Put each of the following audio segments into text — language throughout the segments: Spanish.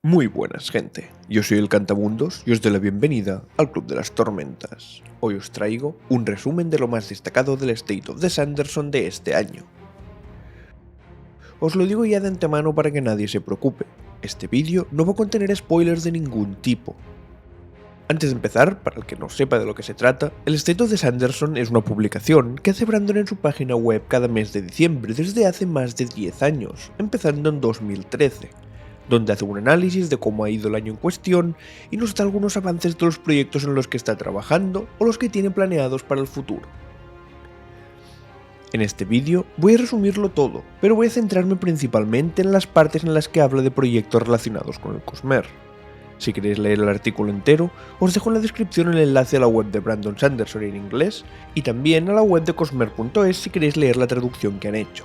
Muy buenas, gente. Yo soy el Cantamundos y os doy la bienvenida al Club de las Tormentas. Hoy os traigo un resumen de lo más destacado del State of the Sanderson de este año. Os lo digo ya de antemano para que nadie se preocupe. Este vídeo no va a contener spoilers de ningún tipo. Antes de empezar, para el que no sepa de lo que se trata, el State of the Sanderson es una publicación que hace Brandon en su página web cada mes de diciembre desde hace más de 10 años, empezando en 2013. Donde hace un análisis de cómo ha ido el año en cuestión y nos da algunos avances de los proyectos en los que está trabajando o los que tiene planeados para el futuro. En este vídeo voy a resumirlo todo, pero voy a centrarme principalmente en las partes en las que habla de proyectos relacionados con el Cosmere. Si queréis leer el artículo entero, os dejo en la descripción el enlace a la web de Brandon Sanderson en inglés y también a la web de cosmere.es si queréis leer la traducción que han hecho.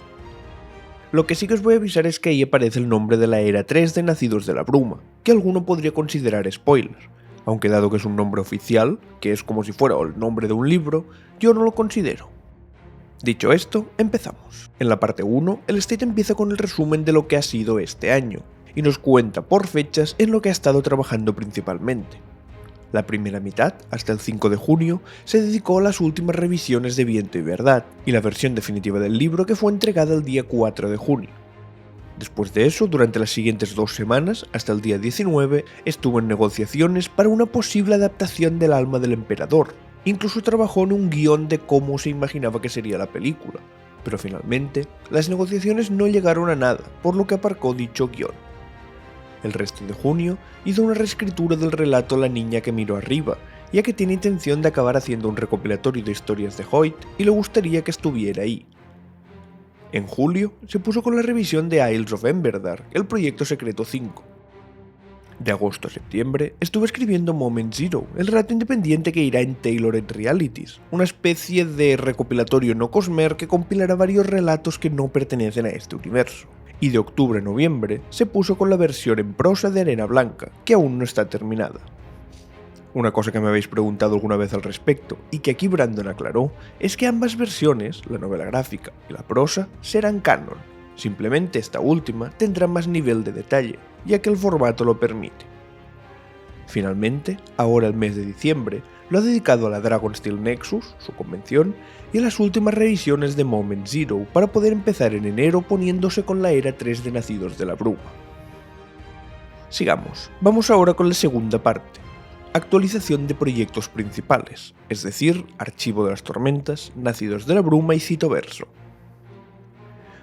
Lo que sí que os voy a avisar es que ahí aparece el nombre de la Era 3 de Nacidos de la Bruma, que alguno podría considerar spoiler, aunque dado que es un nombre oficial, que es como si fuera el nombre de un libro, yo no lo considero. Dicho esto, empezamos. En la parte 1, el State empieza con el resumen de lo que ha sido este año, y nos cuenta por fechas en lo que ha estado trabajando principalmente. La primera mitad, hasta el 5 de junio, se dedicó a las últimas revisiones de Viento y Verdad, y la versión definitiva del libro que fue entregada el día 4 de junio. Después de eso, durante las siguientes 2 semanas, hasta el día 19, estuvo en negociaciones para una posible adaptación del Alma del Emperador. Incluso trabajó en un guión de cómo se imaginaba que sería la película, pero finalmente, las negociaciones no llegaron a nada, por lo que aparcó dicho guión. El resto de junio hizo una reescritura del relato La niña que miró arriba, ya que tiene intención de acabar haciendo un recopilatorio de historias de Hoyt y le gustaría que estuviera ahí. En julio se puso con la revisión de Isles of Emberdark, el proyecto secreto 5. De agosto a septiembre estuvo escribiendo Moment Zero, el relato independiente que irá en Tailored Realities, una especie de recopilatorio no Cosmere que compilará varios relatos que no pertenecen a este universo. Y de octubre a noviembre se puso con la versión en prosa de Arena Blanca, que aún no está terminada. Una cosa que me habéis preguntado alguna vez al respecto, y que aquí Brandon aclaró, es que ambas versiones, la novela gráfica y la prosa, serán canon. Simplemente esta última tendrá más nivel de detalle, ya que el formato lo permite. Finalmente, ahora el mes de diciembre, lo ha dedicado a la Dragonsteel Nexus, su convención, y a las últimas revisiones de Moment Zero para poder empezar en enero poniéndose con la Era 3 de Nacidos de la Bruma. Sigamos, vamos ahora con la segunda parte. Actualización de proyectos principales, es decir, Archivo de las Tormentas, Nacidos de la Bruma y Citoverso.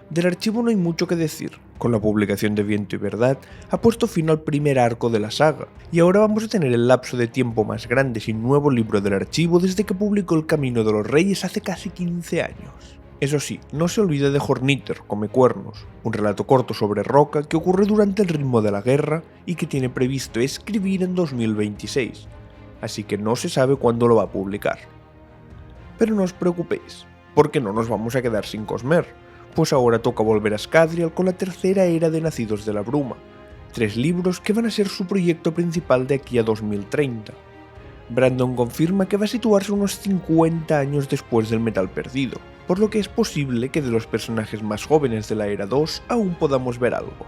Del archivo no hay mucho que decir, con la publicación de Viento y Verdad ha puesto fin al primer arco de la saga, y ahora vamos a tener el lapso de tiempo más grande sin nuevo libro del archivo desde que publicó El Camino de los Reyes hace casi 15 años. Eso sí, no se olvide de Horniter, Come Cuernos, un relato corto sobre Roca que ocurre durante el ritmo de la guerra y que tiene previsto escribir en 2026, así que no se sabe cuándo lo va a publicar. Pero no os preocupéis, porque no nos vamos a quedar sin Cosmere. Pues ahora toca volver a Scadrial con la tercera era de Nacidos de la Bruma, 3 libros que van a ser su proyecto principal de aquí a 2030. Brandon confirma que va a situarse unos 50 años después del Metal Perdido, por lo que es posible que de los personajes más jóvenes de la Era 2 aún podamos ver algo.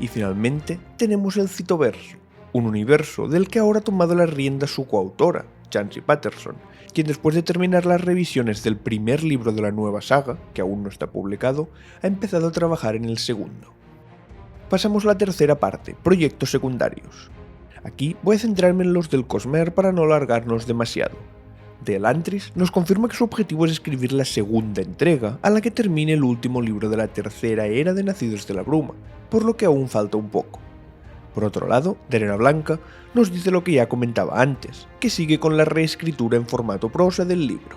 Y finalmente tenemos el Citoverso, un universo del que ahora ha tomado las riendas su coautora, Chancey Patterson, quien después de terminar las revisiones del primer libro de la nueva saga, que aún no está publicado, ha empezado a trabajar en el segundo. Pasamos a la tercera parte, proyectos secundarios. Aquí voy a centrarme en los del Cosmere para no alargarnos demasiado. The Elantris nos confirma que su objetivo es escribir la segunda entrega a la que termine el último libro de la tercera era de Nacidos de la Bruma, por lo que aún falta un poco. Por otro lado, de Arena Blanca nos dice lo que ya comentaba antes, que sigue con la reescritura en formato prosa del libro.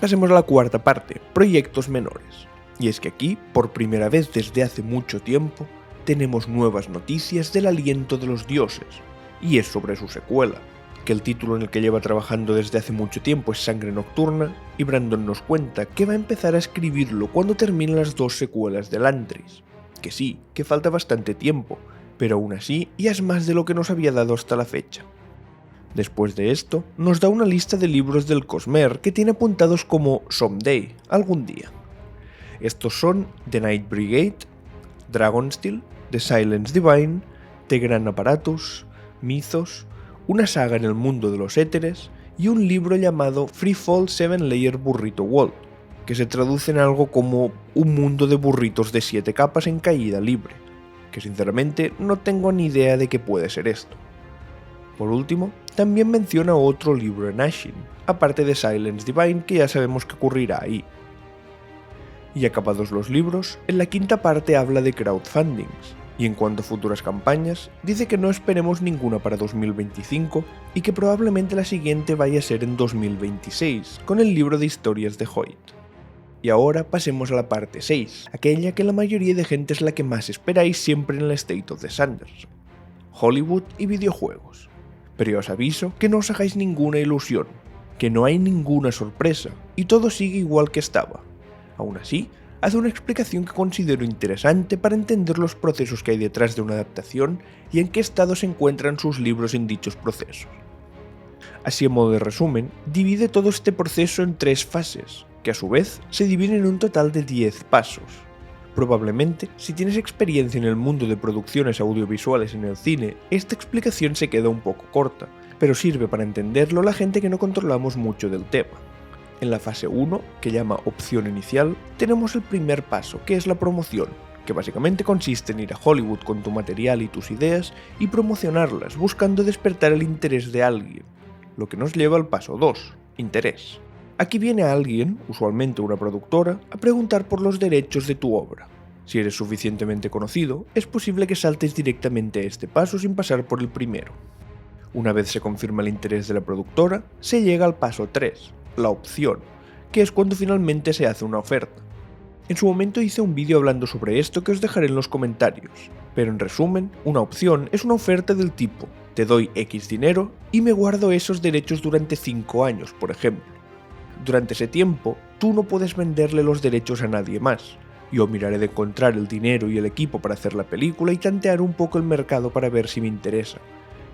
Pasemos a la cuarta parte, proyectos menores. Y es que aquí, por primera vez desde hace mucho tiempo, tenemos nuevas noticias del Aliento de los Dioses, y es sobre su secuela, que el título en el que lleva trabajando desde hace mucho tiempo es Sangre Nocturna, y Brandon nos cuenta que va a empezar a escribirlo cuando terminen las 2 secuelas de Elantris. Que sí, que falta bastante tiempo, pero aún así ya es más de lo que nos había dado hasta la fecha. Después de esto, nos da una lista de libros del Cosmere que tiene apuntados como Someday, algún día. Estos son The Night Brigade, Dragonsteel, The Silence Divine, The Gran Apparatus, Mythos, una saga en el mundo de los éteres y un libro llamado Freefall 7-Layer Burrito World, que se traduce en algo como un mundo de burritos de 7 capas en caída libre, que sinceramente no tengo ni idea de qué puede ser esto. Por último, también menciona otro libro en Ashin, aparte de Silence Divine, que ya sabemos que ocurrirá ahí. Y acabados los libros, en la quinta parte habla de crowdfundings, y en cuanto a futuras campañas, dice que no esperemos ninguna para 2025 y que probablemente la siguiente vaya a ser en 2026, con el libro de historias de Hoyt. Y ahora pasemos a la parte 6, aquella que la mayoría de gente es la que más esperáis siempre en el State of the Sanderson: Hollywood y videojuegos. Pero os aviso que no os hagáis ninguna ilusión, que no hay ninguna sorpresa y todo sigue igual que estaba. Aún así, hace una explicación que considero interesante para entender los procesos que hay detrás de una adaptación y en qué estado se encuentran sus libros en dichos procesos. Así, en modo de resumen, divide todo este proceso en 3 fases, que a su vez se dividen en un total de 10 pasos. Probablemente, si tienes experiencia en el mundo de producciones audiovisuales en el cine, esta explicación se queda un poco corta, pero sirve para entenderlo la gente que no controlamos mucho del tema. En la fase 1, que llama opción inicial, tenemos el primer paso, que es la promoción, que básicamente consiste en ir a Hollywood con tu material y tus ideas y promocionarlas buscando despertar el interés de alguien, lo que nos lleva al paso 2, interés. Aquí viene alguien, usualmente una productora, a preguntar por los derechos de tu obra. Si eres suficientemente conocido, es posible que saltes directamente a este paso sin pasar por el primero. Una vez se confirma el interés de la productora, se llega al paso 3, la opción, que es cuando finalmente se hace una oferta. En su momento hice un vídeo hablando sobre esto que os dejaré en los comentarios, pero en resumen, una opción es una oferta del tipo: te doy X dinero y me guardo esos derechos durante 5 años, por ejemplo. Durante ese tiempo, tú no puedes venderle los derechos a nadie más. Yo miraré de encontrar el dinero y el equipo para hacer la película y tantear un poco el mercado para ver si me interesa.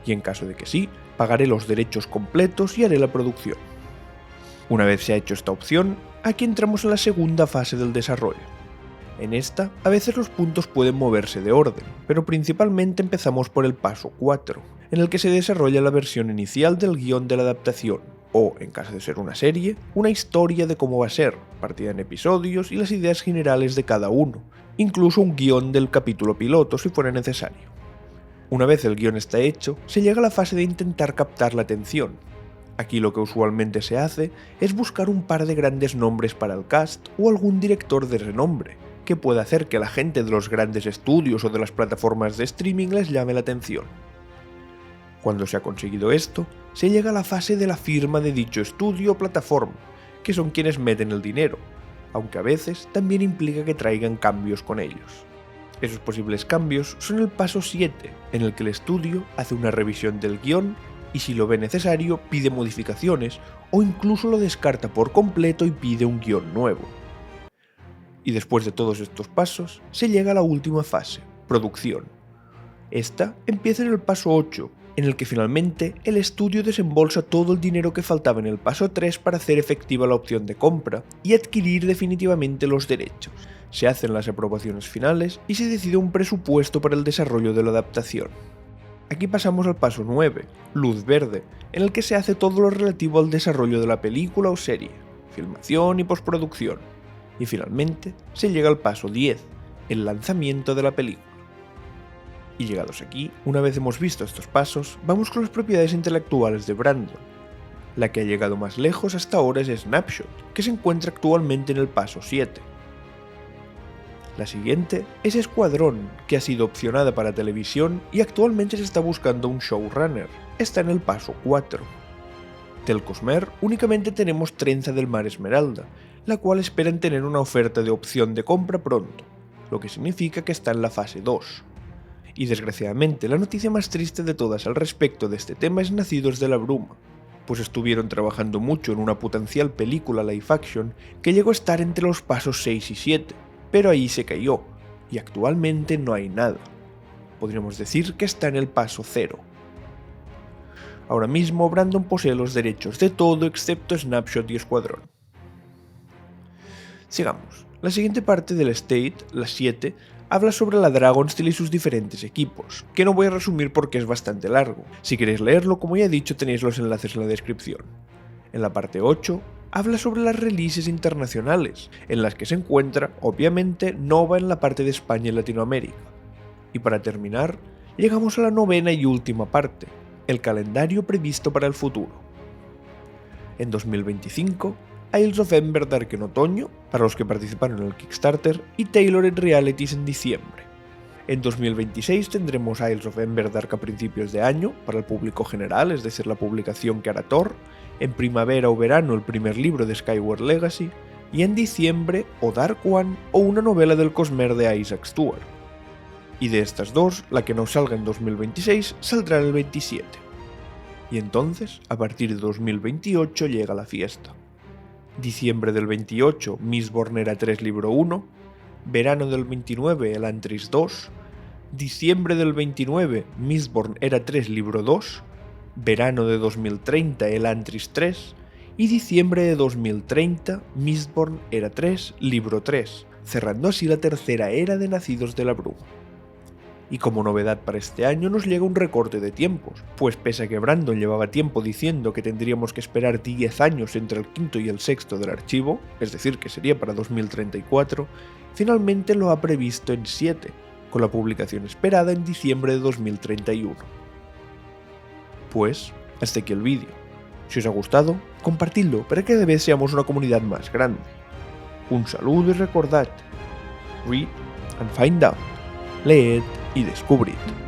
Y en caso de que sí, pagaré los derechos completos y haré la producción. Una vez se ha hecho esta opción, aquí entramos en la segunda fase del desarrollo. En esta, a veces los puntos pueden moverse de orden, pero principalmente empezamos por el paso 4, en el que se desarrolla la versión inicial del guión de la adaptación, o, en caso de ser una serie, una historia de cómo va a ser, partida en episodios y las ideas generales de cada uno, incluso un guión del capítulo piloto si fuera necesario. Una vez el guión está hecho, se llega a la fase de intentar captar la atención. Aquí lo que usualmente se hace es buscar un par de grandes nombres para el cast o algún director de renombre, que pueda hacer que la gente de los grandes estudios o de las plataformas de streaming les llame la atención. Cuando se ha conseguido esto, se llega a la fase de la firma de dicho estudio o plataforma, que son quienes meten el dinero, aunque a veces también implica que traigan cambios con ellos. Esos posibles cambios son el paso 7, en el que el estudio hace una revisión del guión y si lo ve necesario pide modificaciones o incluso lo descarta por completo y pide un guión nuevo. Y después de todos estos pasos, se llega a la última fase, producción. Esta empieza en el paso 8, en el que finalmente el estudio desembolsa todo el dinero que faltaba en el paso 3 para hacer efectiva la opción de compra y adquirir definitivamente los derechos. Se hacen las aprobaciones finales y se decide un presupuesto para el desarrollo de la adaptación. Aquí pasamos al paso 9, luz verde, en el que se hace todo lo relativo al desarrollo de la película o serie, filmación y postproducción. Y finalmente se llega al paso 10, el lanzamiento de la película. Y llegados aquí, una vez hemos visto estos pasos, vamos con las propiedades intelectuales de Brandon. La que ha llegado más lejos hasta ahora es Snapshot, que se encuentra actualmente en el paso 7. La siguiente es Escuadrón, que ha sido opcionada para televisión y actualmente se está buscando un showrunner. Está en el paso 4. Del Cosmer únicamente tenemos Trenza del Mar Esmeralda, la cual esperan tener una oferta de opción de compra pronto, lo que significa que está en la fase 2. Y desgraciadamente la noticia más triste de todas al respecto de este tema es Nacidos de la Bruma, pues estuvieron trabajando mucho en una potencial película live action que llegó a estar entre los pasos 6 y 7, pero ahí se cayó, y actualmente no hay nada. Podríamos decir que está en el paso 0. Ahora mismo Brandon posee los derechos de todo excepto Snapshot y Escuadrón. Sigamos. La siguiente parte del estate, la 7, habla sobre la Dragonsteel y sus diferentes equipos, que no voy a resumir porque es bastante largo. Si queréis leerlo, como ya he dicho, tenéis los enlaces en la descripción. En la parte 8, habla sobre las releases internacionales, en las que se encuentra, obviamente, Nova en la parte de España y Latinoamérica. Y para terminar, llegamos a la novena y última parte, el calendario previsto para el futuro. En 2025, Isles of Emberdark en otoño, para los que participaron en el Kickstarter, y Tailored Realities en diciembre. En 2026 tendremos Isles of Emberdark a principios de año, para el público general, es decir, la publicación que hará Thor, en primavera o verano el primer libro de Skyward Legacy, y en diciembre o Dark One o una novela del Cosmere de Isaac Stewart. Y de estas dos, la que no salga en 2026 saldrá en el 27. Y entonces, a partir de 2028 llega la fiesta. Diciembre del 28, Mistborn Era 3 libro 1, verano del 29, Elantris 2, diciembre del 29, Mistborn Era 3 libro 2, verano de 2030, Elantris 3, y diciembre de 2030, Mistborn Era 3 libro 3, cerrando así la tercera era de Nacidos de la Bruma. Y como novedad para este año nos llega un recorte de tiempos, pues pese a que Brandon llevaba tiempo diciendo que tendríamos que esperar 10 años entre el quinto y el sexto del archivo, es decir, que sería para 2034, finalmente lo ha previsto en 7, con la publicación esperada en diciembre de 2031. Pues, hasta aquí el vídeo. Si os ha gustado, compartidlo para que cada vez seamos una comunidad más grande. Un saludo y recordad, read and find out, leed y descubrid.